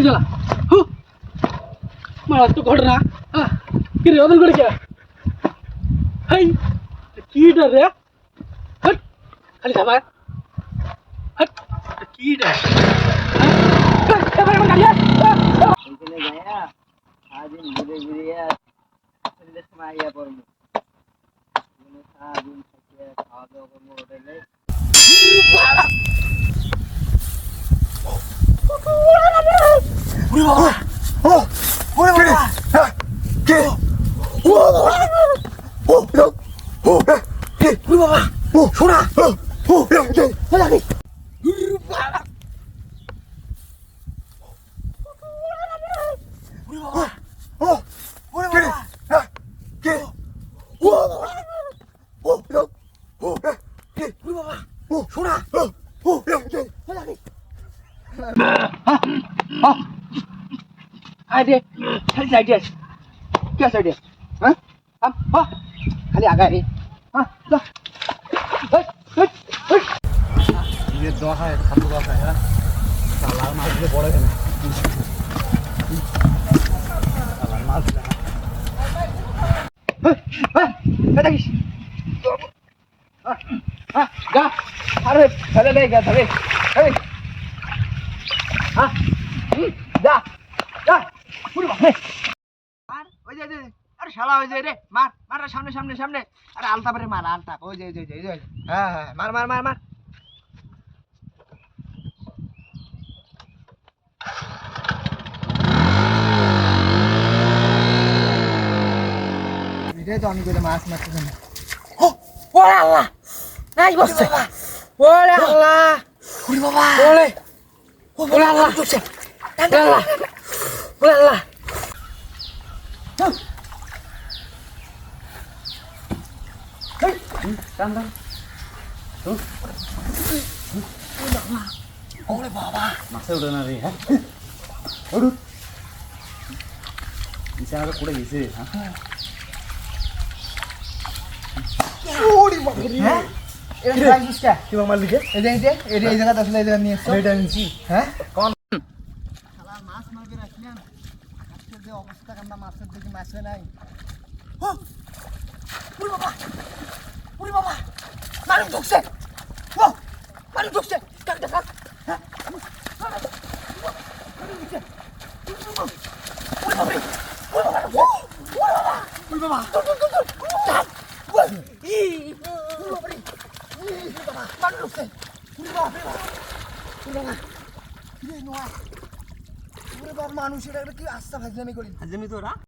চলা মারা তো ঘটনা কি রে ওদের করে কে হাই কি ডর রে হট খালি যাবা হট কি ডর এখানে গায়া আদিন ঘুরে ঘুরে সন্ধ্যের সময় আইয়া পড়বো সারাদিন থেকে খাওয়া দাওয়া করবো হোটেলে आइडिया खाली आइडिया क्या आइडिया हाँ हम हाँ खाली आगा रे हाँ ला ये दो है हम दो है यार साला मार के बड़े है साला मार दे बेटा किस हाँ जा अरे चले नहीं गया अरे हाँ जा जा पूरी बात है मार ওই যে আরে শালা ওই যে রে মার মার সামনে সামনে সামনে আরে আলতা পরে মার আলতা ওই যে হ্যাঁ হ্যাঁ মার মার মার মার এটাই তো আমি করে মাছ মারতে জানি ও ওরে আল্লাহ নাই বসছে ওরে আল্লাহ ওরে বাবা ওরে ওরে আল্লাহ বসছে ওরে আল্লাহ ওরে আল্লাহ Tandang. Tuh. Oleh baba. Masa udah nari ya? Aduh. Bisa ada kuda bisa. Ori baba. Hah? Ini price क्या? Coba malu dia. Ini जगह दस ले जानी है. Vitamin C. Hah? कौन? साला मास मार के रखने हैं. आजकल जो अवस्था करना मास से देखी मास नहीं. हो. Ori baba. Uri baba, maling tukse, wow, maling tukse, kak dekat, maling tukse, uri baba, jangan, maling tukse, uri baba, ini nuah, uri baba manusia dari kiri asal hajami kali, hajami tu orang.